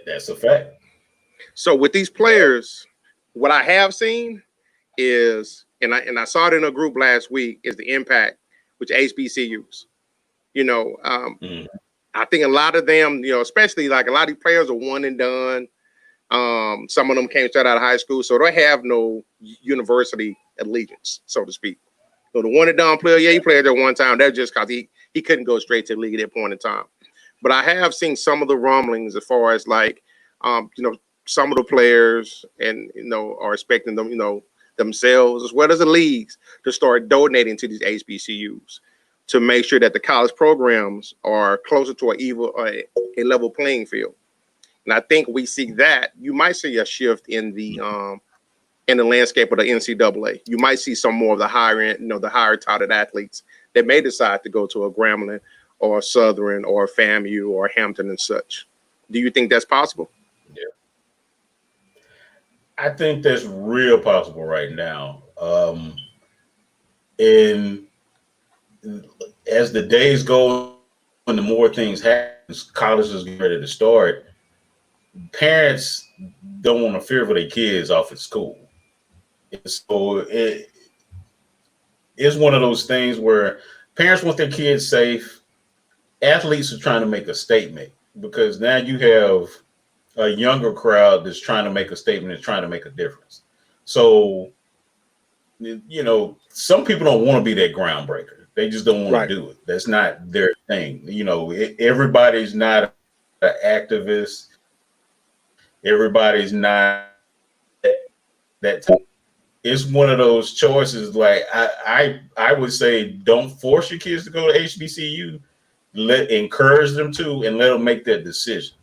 That's a fact. So with these players, what I have seen is, and I saw it in a group last week, is the impact with HBCUs. I think a lot of them, especially like a lot of these players are one and done. Some of them came straight out of high school, so they have no university allegiance, so to speak. So the one and done player, he played there one time. That's just because he couldn't go straight to the league at that point in time. But I have seen some of the rumblings as far as like, some of the players and are expecting them, themselves as well as the leagues to start donating to these HBCUs to make sure that the college programs are closer to a level playing field. And I think we see that. You might see a shift in the landscape of the NCAA. You might see some more of the higher end, the higher touted athletes that may decide to go to a Grambling or a Southern or a FAMU or Hampton and such. Do you think that's possible? Yeah, I think that's real possible right now. And as the days go and the more things happen, colleges get ready to start, parents don't want to fear for their kids off at school. So it's one of those things where parents want their kids safe. Athletes are trying to make a statement, because now you have a younger crowd that's trying to make a statement and trying to make a difference. So, some people don't want to be that groundbreaker. They just don't want to do it. That's not their thing. Everybody's not an activist. Everybody's not that type. It's one of those choices. Like I would say, don't force your kids to go to HBCU. Encourage them to, and let them make that decision.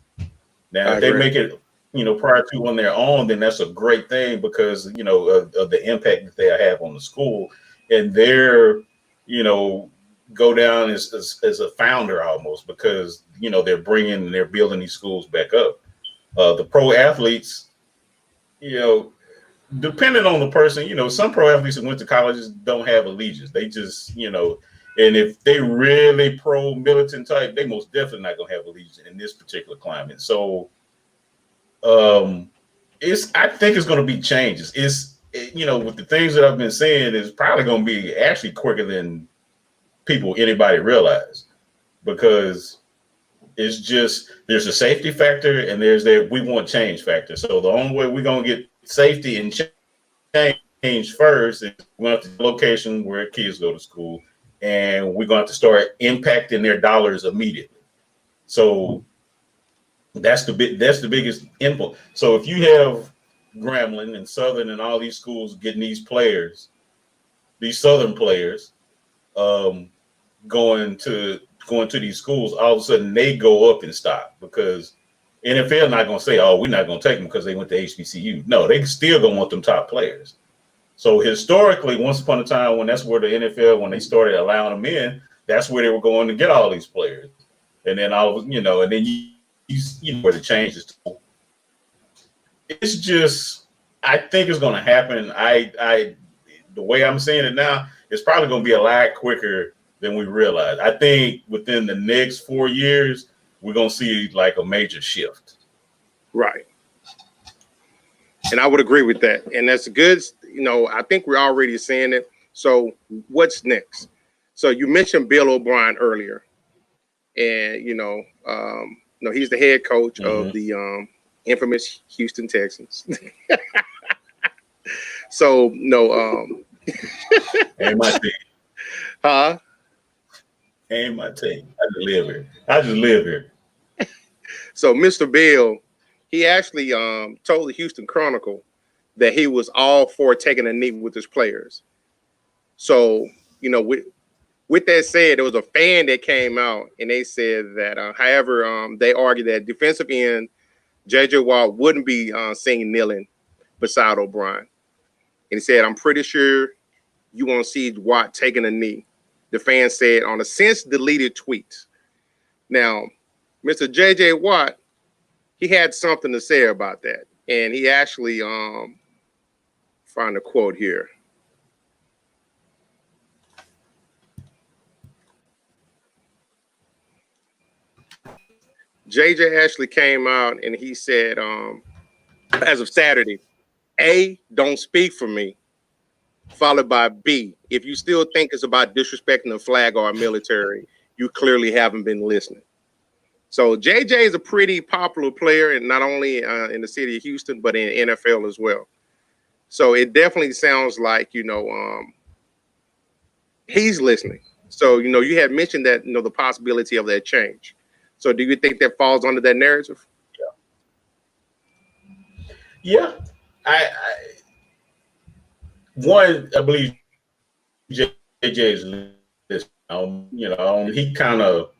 Now, if they make it, prior to on their own, then that's a great thing, because of the impact that they have on the school, and they're go down as a founder almost, because they're building these schools back up. The pro athletes, depending on the person, some pro athletes that went to colleges don't have allegiance. They just, and if they really pro militant type, they most definitely not gonna have allegiance in this particular climate. So, I think it's gonna be changes. With the things that I've been saying, it's probably gonna be actually quicker than anybody realize, because it's just, there's a safety factor and there's we want change factor. So the only way we're gonna get safety and change first is we're gonna have to location where kids go to school, and we're going to have to start impacting their dollars immediately. So that's the biggest input. So if you have Grambling and Southern and all these schools getting these players, these Southern players, going to these schools, all of a sudden they go up and stop, because NFL not going to say, oh, we're not going to take them because they went to HBCU. No, they still going to want them top players. So historically, once upon a time, when that's where the NFL, when they started allowing them in, that's where they were going to get all these players. And then and then you where the changes to. It's just, I think it's going to happen. The way I'm saying it now, it's probably going to be a lot quicker than we realize. I think within the next 4 years, we're going to see like a major shift. Right. And I would agree with that. And that's good. I think we're already seeing it. So what's next? So you mentioned Bill O'Brien earlier, and he's the head coach of the infamous Houston Texans. So ain't my team. Huh? Ain't my team. I just live here. So Mr. Bill, he actually told the Houston Chronicle that he was all for taking a knee with his players. So, with that said, there was a fan that came out and they said that, however, they argued that defensive end J.J. Watt wouldn't be seen kneeling beside O'Brien. And he said, I'm pretty sure you won't see Watt taking a knee. The fan said on a since deleted tweet. Now, Mr. J.J. Watt, he had something to say about that. And he actually find a quote here. JJ actually came out and he said, as of Saturday, A, don't speak for me, followed by B, if you still think it's about disrespecting the flag or our military, you clearly haven't been listening. So JJ is a pretty popular player, and not only in the city of Houston, but in NFL as well. So it definitely sounds like, he's listening. So, you had mentioned that, the possibility of that change. So do you think that falls under that narrative? Yeah. I believe JJ is listening. He kind of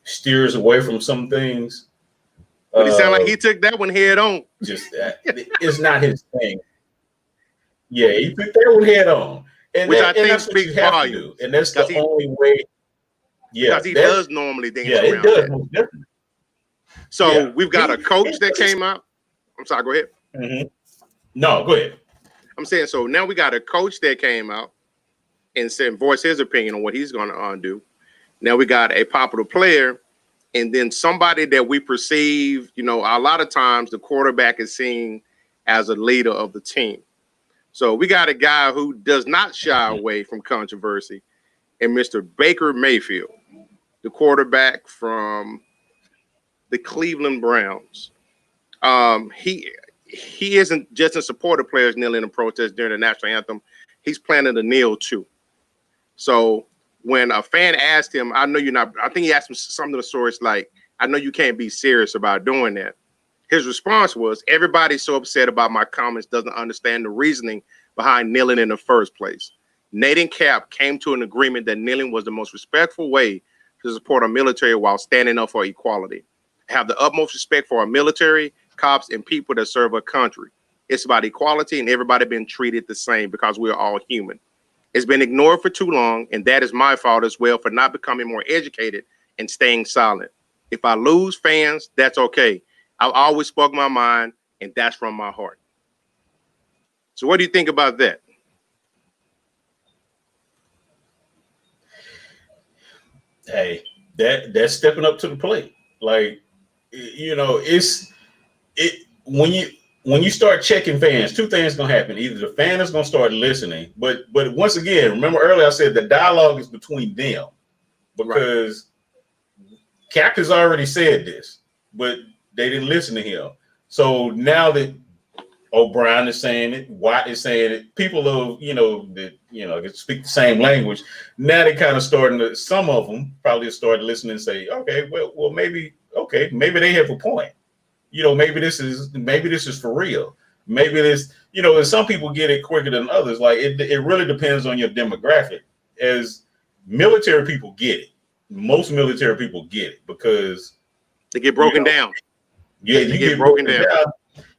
steers away from some things. But it sounds like he took that one head on. It's not his thing. Yeah, he took that one head on. Which I think speaks volumes. And that's the only way. Yeah, because he does normally dance around it does, that. So we've got a coach that came out. I'm sorry, go ahead. Mm-hmm. No, go ahead. I'm saying, so now we got a coach that came out and said, voice his opinion on what he's going to do. Now we got a popular player, and then somebody that we perceive, a lot of times the quarterback is seen as a leader of the team. So we got a guy who does not shy away from controversy, and Mr. Baker Mayfield, the quarterback from the Cleveland Browns. He isn't just in support of players kneeling in protest during the national anthem. He's planning to kneel too. So when a fan asked him, I think he asked him something of the sort like, I know you can't be serious about doing that. His response was, everybody's so upset about my comments doesn't understand the reasoning behind kneeling in the first place. Nate and Cap came to an agreement that kneeling was the most respectful way to support our military while standing up for equality. Have the utmost respect for our military, cops, and people that serve our country. It's about equality and everybody being treated the same because we're all human. It's been ignored for too long, and that is my fault as well for not becoming more educated and staying silent. If I lose fans, that's okay. I've always spoke my mind, and that's from my heart. So what do you think about that? Hey, that's stepping up to the plate. Like, when you start checking fans, two things gonna happen. Either the fan is gonna start listening, but once again, remember earlier I said the dialogue is between them, because Cap has already said this, but they didn't listen to him. So now that O'Brien is saying it, Watt is saying it, people of that speak the same language, now they kind of starting to, some of them probably started listening and say, okay, well maybe they have a point. Maybe this is for real. Maybe this, and some people get it quicker than others. Like it really depends on your demographic. As military people get it. Most military people get it because they get broken down. Yeah, you get broken down.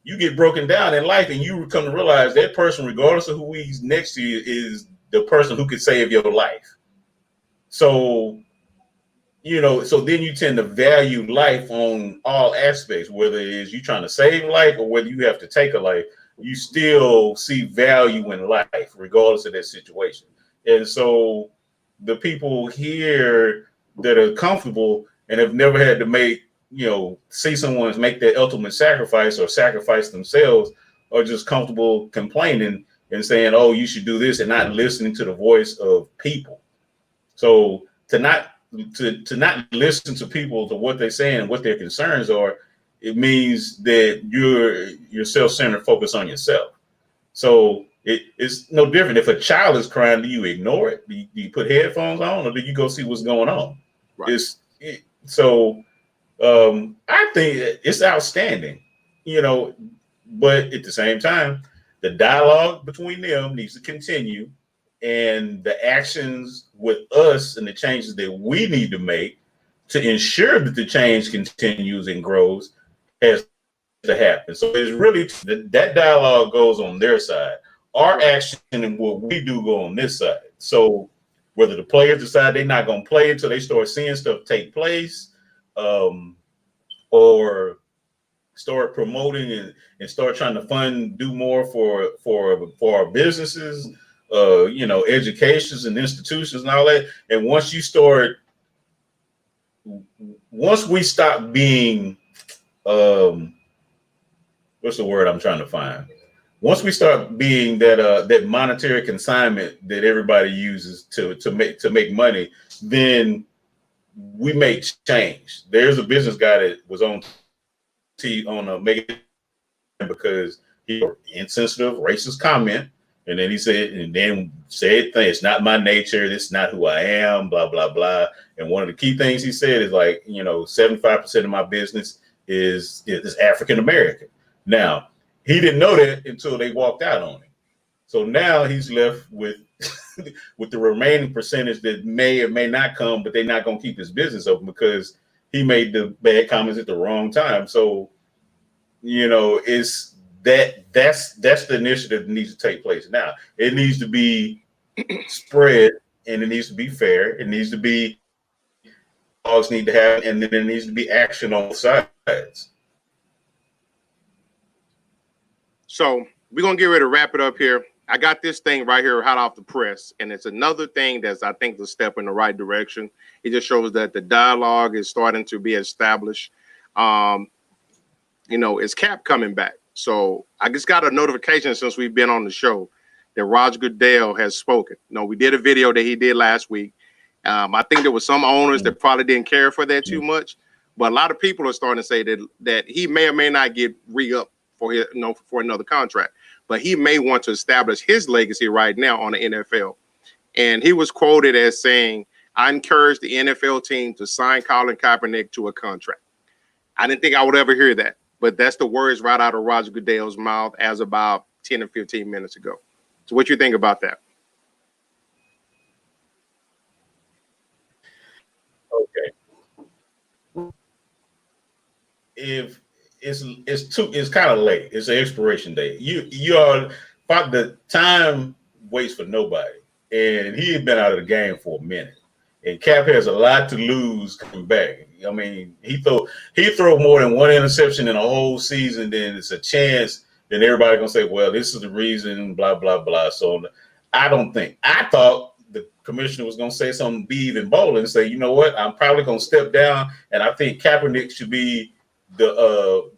You get broken down in life, and you come to realize that person, regardless of who he's next to you, is the person who could save your life. So, so then you tend to value life on all aspects, whether it is you trying to save life or whether you have to take a life, you still see value in life, regardless of that situation. And so the people here that are comfortable and have never had to see someone make that ultimate sacrifice or sacrifice themselves, are just comfortable complaining and saying, oh, you should do this, and not listening to the voice of people. So to not listen to people, to what they're saying and what their concerns are, it means that you're self-centered, focused on yourself. So it's no different. If a child is crying, do you ignore it? Do you put headphones on, or do you go see what's going on? Right. I think it's outstanding, but at the same time, the dialogue between them needs to continue. and the actions with us and the changes that we need to make to ensure that the change continues and grows has to happen. So it's really that dialogue goes on their side. Our action and what we do go on this side. So whether the players decide they're not going to play until they start seeing stuff take place, or start promoting and start trying to do more for our businesses, educations and institutions and all that. And once we stop being, what's the word I'm trying to find? Once we start being that monetary consignment that everybody uses to make money, then we make change. There's a business guy that was on a Megan because he insensitive, racist comment, and then he said it's not my nature, this is not who I am, blah blah blah. And one of the key things he said is 75% of my business is African American. Now he didn't know that until they walked out on him. So now he's left with with the remaining percentage that may or may not come, but they're not going to keep his business open because he made the bad comments at the wrong time. So, it's that's the initiative that needs to take place. Now, it needs to be spread and it needs to be fair. It needs to be laws need to have, and then there needs to be action on both sides. So we're going to get ready to wrap it up here. I got this thing right here hot off the press, and it's another thing that's, I think, the step in the right direction. It just shows that the dialogue is starting to be established. It's Cap coming back. So I just got a notification since we've been on the show that Roger Goodell has spoken. We did a video that he did last week. I think there was some owners that probably didn't care for that too much, but a lot of people are starting to say that he may or may not get re-up for another contract, but he may want to establish his legacy right now on the NFL. And he was quoted as saying, "I encourage the NFL team to sign Colin Kaepernick to a contract." I didn't think I would ever hear that, but that's the words right out of Roger Goodell's mouth as about 10 or 15 minutes ago. So what you think about that? Okay. If it's kind of late, it's an expiration date. You are the time waits for nobody, and he had been out of the game for a minute. And Cap has a lot to lose coming back. I mean, he throw more than one interception in a whole season, then it's a chance. Then everybody gonna say, "Well, this is the reason." Blah blah blah. So I thought the commissioner was gonna say something, be even bolder, and say, "You know what? I'm probably gonna step down, and I think Kaepernick should be the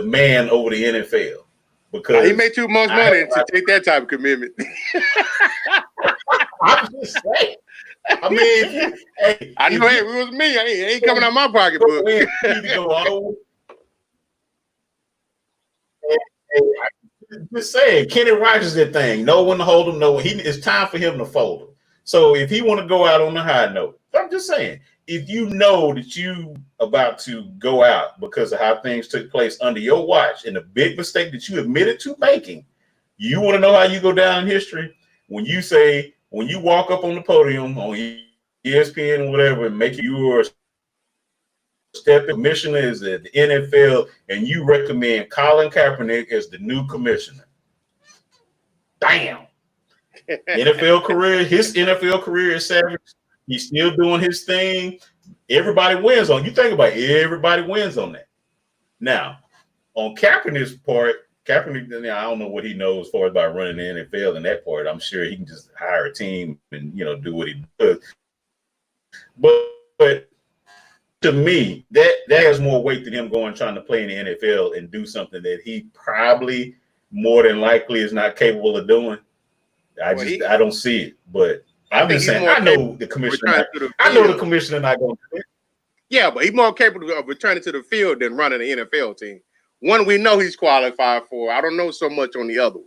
man over the NFL because he made too much money to take that type of commitment." I'm just saying. I mean, I know it was me. It ain't coming out my pocketbook. Just saying, Kenny Rogers, that thing. No one to hold him. It's time for him to fold him. So if he want to go out on a high note, I'm just saying, if you know that you about to go out because of how things took place under your watch and the big mistake that you admitted to making, you want to know how you go down in history? When you walk up on the podium on ESPN or whatever and make your step commissioner is at the NFL and you recommend Colin Kaepernick as the new commissioner. Damn. His NFL career is savage. He's still doing his thing. Everybody wins on. You think about it, everybody wins on that. Now, on Kaepernick's part, Kaepernick, I don't know what he knows as far as about running the NFL in that part. I'm sure he can just hire a team and do what he does. But to me, that has more weight than him trying to play in the NFL and do something that he probably more than likely is not capable of doing. I don't see it. But I'm just saying, I know the commissioner. I know the commissioner not going to do it. Yeah, but he's more capable of returning to the field than running the NFL team. One we know he's qualified for. I don't know so much on the other one.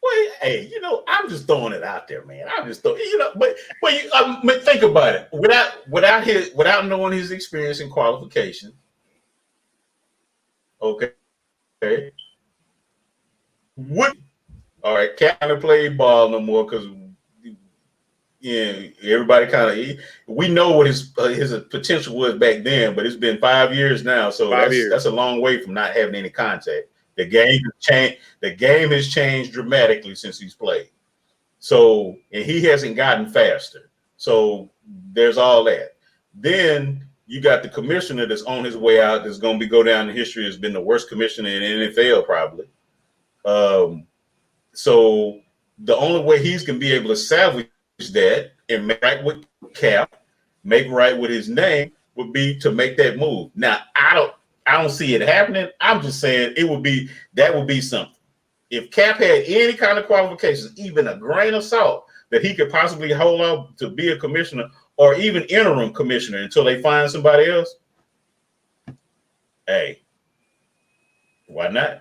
Well, hey, I'm just throwing it out there, man. I'm just throwing, but think about it. Without knowing his experience and qualification, okay. All right, Cap kind of played ball no more because everybody kind of we know what his potential was back then, but it's been 5 years now, so that's a long way from not having any contact. The game has changed. The game has changed dramatically since he's played. So, and he hasn't gotten faster. So there's all that. Then you got the commissioner that's on his way out. That's going to go down in history as been the worst commissioner in the NFL probably. So the only way he's going to be able to salvage that and make right with Cap, make right with his name would be to make that move. Now I don't see it happening. I'm just saying that would be something. If Cap had any kind of qualifications, even a grain of salt, that he could possibly hold on to be a commissioner or even interim commissioner until they find somebody else, hey, why not?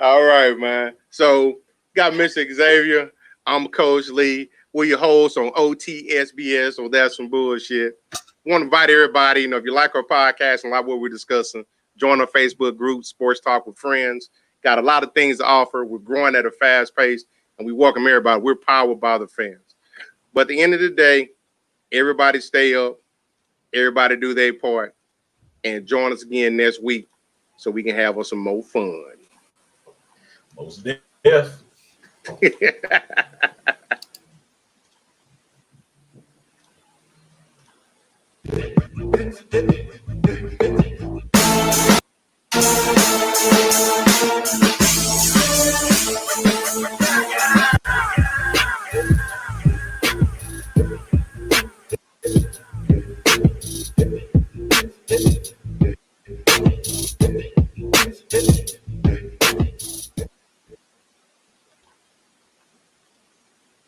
All right, man. So got Mr. Xavier. I'm Coach Lee. We're your hosts on O.T.S.B.S, or That's Some Bullshit. Want to invite everybody, if you like our podcast and like what we're discussing, join our Facebook group, Sports Talk with Friends. Got a lot of things to offer. We're growing at a fast pace, and we welcome everybody. We're powered by the fans. But at the end of the day, everybody stay up. Everybody do their part. And join us again next week so we can have us some more fun. Most deaf.